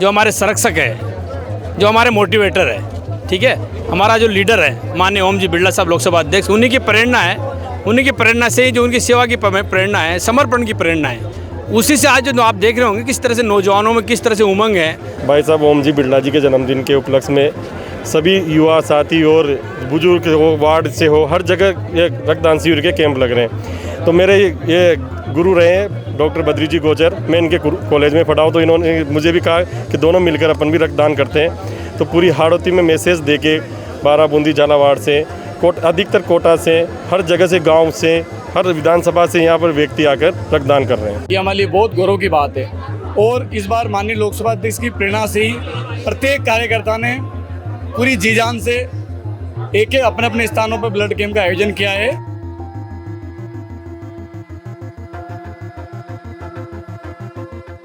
जो हमारे संरक्षक है, जो हमारे मोटिवेटर है, ठीक है, हमारा जो लीडर है माननीय ओम जी बिरला साहब लोकसभा अध्यक्ष, उन्हीं की प्रेरणा है, उन्हीं की प्रेरणा से ही जो उनकी सेवा की प्रेरणा है, समर्पण की प्रेरणा है, उसी से आज जो आप देख रहे होंगे किस तरह से नौजवानों में किस तरह से उमंग है। भाई साहब ओम जी बिरला जी के जन्मदिन के उपलक्ष्य में सभी युवा साथी और बुजुर्ग हो, वार्ड से हो, हर जगह ये रक्तदान शिविर के कैंप लग रहे हैं। तो मेरे ये गुरु रहे हैं डॉक्टर बद्री जी गोचर, मैं इनके कॉलेज में पढ़ा हूँ, तो इन्होंने मुझे भी कहा कि दोनों मिलकर अपन भी रक्तदान करते हैं। तो पूरी हाड़ौती में मैसेज दे के बाराबूंदी झालावाड़ से अधिकतर कोटा से, हर जगह से, गांव से, हर विधानसभा से यहाँ पर व्यक्ति आकर रक्तदान कर रहे हैं। ये हमारे लिए बहुत गौरव की बात है और इस बार माननीय लोकसभा अध्यक्ष की प्रेरणा से ही प्रत्येक कार्यकर्ता ने पूरी जी जान से एक अपने अपने स्थानों पर ब्लड कैंप का आयोजन किया है।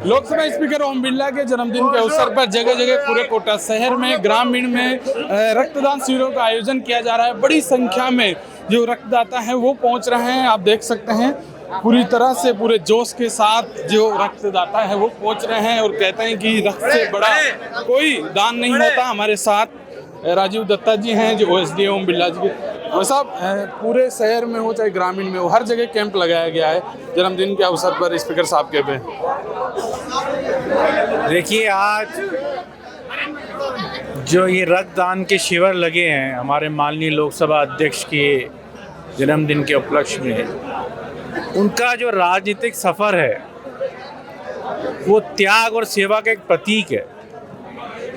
लोकसभा स्पीकर ओम बिरला के जन्मदिन के अवसर पर जगह जगह पूरे कोटा शहर में, ग्रामीण में रक्तदान शिविरों का आयोजन किया जा रहा है। बड़ी संख्या में जो रक्तदाता हैं वो पहुंच रहे हैं। आप देख सकते हैं पूरी तरह से पूरे जोश के साथ जो रक्तदाता है वो पहुंच रहे हैं और कहते हैं कि रक्त से बड़ा कोई दान नहीं होता। हमारे साथ राजीव दत्ता जी हैं जो OSD ओम बिरला जी के। वो साहब पूरे शहर में हो चाहे ग्रामीण में हो, हर जगह कैंप लगाया गया है जन्मदिन के अवसर पर स्पीकर साहब के पे। देखिए, आज जो ये रक्तदान के शिविर लगे हैं हमारे माननीय लोकसभा अध्यक्ष के जन्मदिन के उपलक्ष्य में, उनका जो राजनीतिक सफ़र है वो त्याग और सेवा का एक प्रतीक है।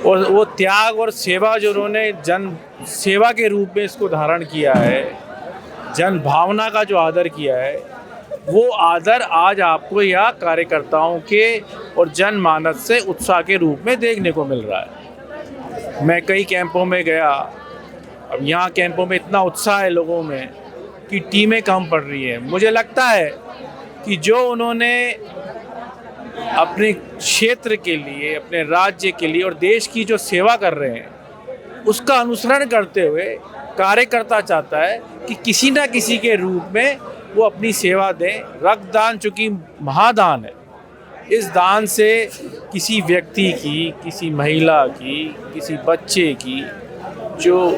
और वो त्याग और सेवा जो उन्होंने जन सेवा के रूप में इसको धारण किया है, जन भावना का जो आदर किया है, वो आदर आज आपको यहाँ कार्यकर्ताओं के और जनमानस से उत्साह के रूप में देखने को मिल रहा है। मैं कई कैंपों में गया, अब यहाँ कैंपों में इतना उत्साह है लोगों में कि टीमें कम पड़ रही हैं। मुझे लगता है कि जो उन्होंने अपने क्षेत्र के लिए, अपने राज्य के लिए और देश की जो सेवा कर रहे हैं उसका अनुसरण करते हुए कार्यकर्ता चाहता है कि किसी न किसी के रूप में वो अपनी सेवा दें। रक्तदान चूँकि महादान है, इस दान से किसी व्यक्ति की, किसी महिला की, किसी बच्चे की जो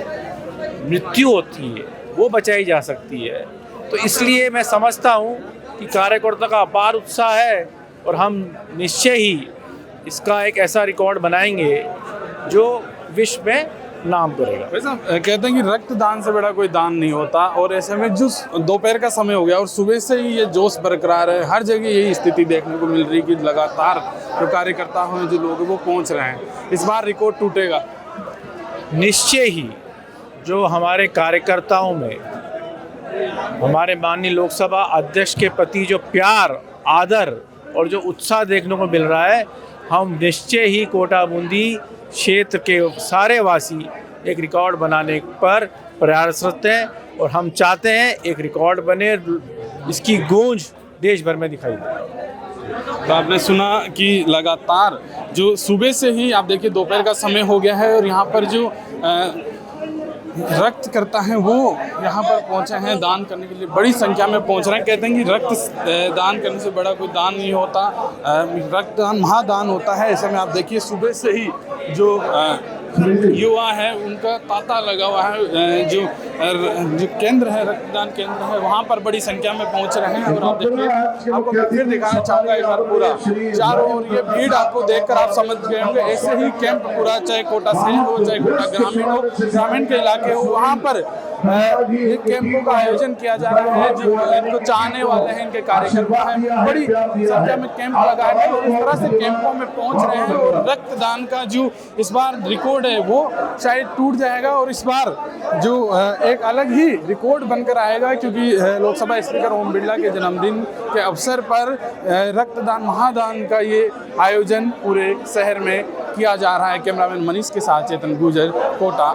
मृत्यु होती है वो बचाई जा सकती है। तो इसलिए मैं समझता हूँ कि कार्यकर्ता का अपार उत्साह है और हम निश्चय ही इसका एक ऐसा रिकॉर्ड बनाएंगे जो विश्व में नाम करेगा। वैसा कहते हैं कि रक्तदान से बड़ा कोई दान नहीं होता और ऐसे में जो दोपहर का समय हो गया और सुबह से ही ये जोश बरकरार है, हर जगह यही स्थिति देखने को मिल रही है कि लगातार जो कार्यकर्ता हैं, जो लोग हैं वो पहुंच रहे हैं। इस बार रिकॉर्ड टूटेगा निश्चय ही। जो हमारे कार्यकर्ताओं में हमारे माननीय लोकसभा अध्यक्ष के प्रति जो प्यार, आदर और जो उत्साह देखने को मिल रहा है, हम निश्चय ही कोटा बूंदी क्षेत्र के सारे वासी एक रिकॉर्ड बनाने पर प्रयासरत हैं और हम चाहते हैं एक रिकॉर्ड बने, इसकी गूंज देश भर में दिखाई दे। तो आपने सुना कि लगातार जो सुबह से ही आप देखिए दोपहर का समय हो गया है और यहाँ पर जो रक्त करता है वो यहाँ पर पहुँचे हैं दान करने के लिए, बड़ी संख्या में पहुँच रहे हैं। कहते हैं कि रक्त दान करने से बड़ा कोई दान नहीं होता, रक्तदान महादान होता है। ऐसे में आप देखिए सुबह से ही जो युवा है उनका तांता लगा हुआ है, जो केंद्र है, रक्तदान केंद्र है, वहाँ पर बड़ी संख्या में पहुँच रहे हैं। और आप देखिए, आपको मैं फिर दिखाना चाहूँगा एक बार पूरा चारों ओर ये भीड़ आपको देखकर आप समझ गए होंगे। ऐसे ही कैंप पूरा, चाहे कोटा शहर हो, चाहे कोटा ग्रामीण हो, ग्रामीण के इलाके हो, वहाँ पर ये कैंपों का आयोजन किया जा रहा है। जो इनको चाहने वाले हैं, इनके कार्यकर्ता हैं, बड़ी संख्या में कैंप लगाए गए और इस तरह से कैंपों में पहुँच रहे हैं। और रक्तदान का जो इस बार रिकॉर्ड है वो शायद टूट जाएगा और इस बार जो एक अलग ही रिकॉर्ड बनकर आएगा, क्योंकि लोकसभा स्पीकर ओम बिरला के जन्मदिन के अवसर पर रक्तदान महादान का ये आयोजन पूरे शहर में किया जा रहा है। कैमरामैन मनीष के साथ चेतन गुजर, कोटा।